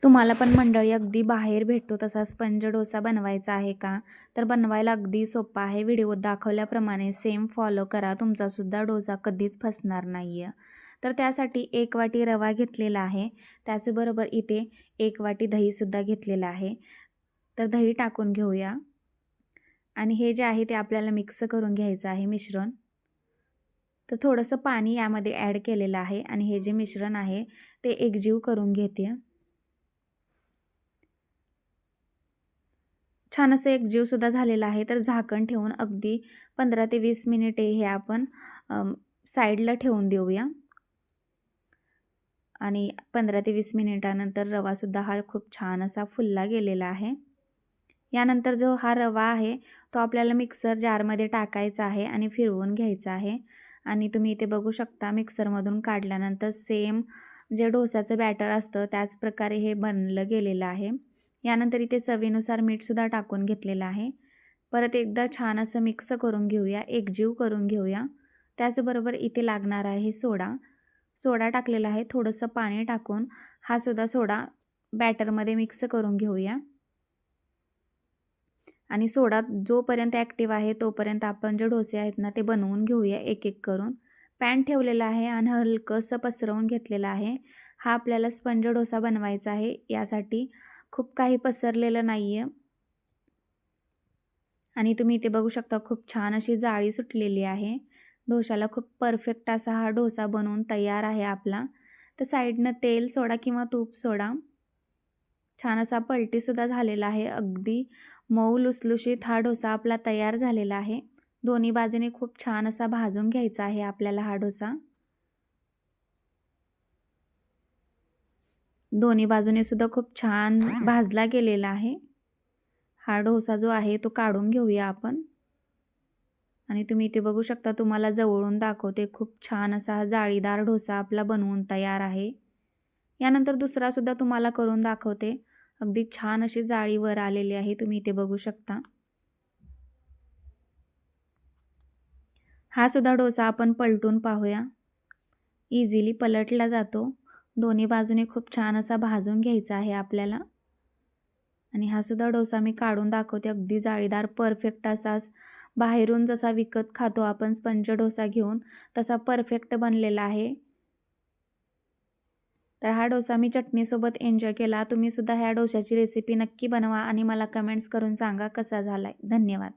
तुम्हाला पण मंडळी अगदी बाहेर भेटतो तसा स्पंज डोसा बनवायचा आहे का? तर बनवायला अगदी सोपा आहे. व्हिडिओत दाखवल्याप्रमाणे सेम फॉलो करा. तुमचासुद्धा डोसा कधीच फसणार नाही आहे. तर त्यासाठी 1 वाटी रवा घेतलेला आहे. त्याचबरोबर इथे 1 वाटी दहीसुद्धा घेतलेलं आहे. तर दही टाकून घेऊया आणि हे जे आहे ते आपल्याला मिक्स करून घ्यायचं आहे मिश्रण. तर थोडंसं पाणी यामध्ये ॲड केलेलं आहे आणि हे जे मिश्रण आहे ते एकजीव करून घेते. छान असं एकजीवसुद्धा झालेलं आहे. तर झाकण ठेवून अगदी 15 ते 20 मिनिटे हे आपण साईडला ठेवून देऊया. आणि 15 ते 20 मिनिटानंतर रवासुद्धा हा खूप छान असा फुलला गेलेला आहे. यानंतर जो हा रवा आहे तो आपल्याला मिक्सर जारमध्ये टाकायचा आहे आणि फिरवून घ्यायचा आहे. आणि तुम्ही इथे बघू शकता मिक्सरमधून काढल्यानंतर सेम जे डोस्याचं बॅटर असतं त्याच प्रकारे हे बनलं गेलेलं आहे. यानंतर इथे चवीनुसार मीठसुद्धा टाकून घेतलेलं आहे. परत एकदा छान असं मिक्स करून घेऊया, एकजीव करून घेऊया. त्याचबरोबर इथे लागणार आहे सोडा टाकलेला आहे. थोडंसं पाणी टाकून हा सुद्धा सोडा बॅटरमध्ये मिक्स करून घेऊया. आणि सोडा जोपर्यंत ॲक्टिव्ह आहे तोपर्यंत आपण जे डोसे आहेत ना ते बनवून घेऊया एक एक करून. पॅन ठेवलेला आहे आणि हलकंसं पसरवून घेतलेलं आहे. हा आपल्याला स्पंज डोसा बनवायचा आहे. यासाठी खूप काही पसरलेलं नाही आहे. आणि तुम्ही इथे बघू शकता खूप छान अशी जाळी सुटलेली आहे. डोशाला खूप परफेक्ट असा हा डोसा बनवून तयार आहे आपला. तर साईडनं तेल सोडा किंवा तूप सोडा. छान असा पलटीसुद्धा झालेला आहे. अगदी मऊ लुसलुशीत हा डोसा आपला तयार झालेला आहे. दोन्ही बाजूने खूप छान असा भाजून घ्यायचा आहे आपल्याला हा डोसा. दोन्ही बाजूने सुद्धा खूप छान भाजला गेलेला आहे. हा डोसा जो आहे तो काढून घेऊया आपण. आणि तुम्ही इथे बघू शकता तुम्हाला जवळून दाखवते खूप छान असा हा जाळीदार डोसा आपला बनवून तयार आहे. यानंतर दुसरा सुद्धा तुम्हाला करून दाखवते. अगदी छान अशी जाळी वर आलेली आहे. तुम्ही इथे बघू शकता. हा सुद्धा डोसा आपण पलटून पाहूया. इझिली पलटला जातो. दोन्ही बाजूने खूप छान असा भाजून घ्यायचा आहे आपल्याला. आणि हा सुद्धा डोसा मी काढून दाखवते. अगदी जाळीदार परफेक्ट असाच बाहेरून जसा विकत खातो आपण स्पंज डोसा घेऊन तसा परफेक्ट बनलेला आहे. तर हा डोसा मी चटणीसोबत एन्जॉय केला. तुम्ही सुद्धा ह्या डोशाची रेसिपी नक्की बनवा आणि मला कमेंट्स करून सांगा कसा झालाय. धन्यवाद.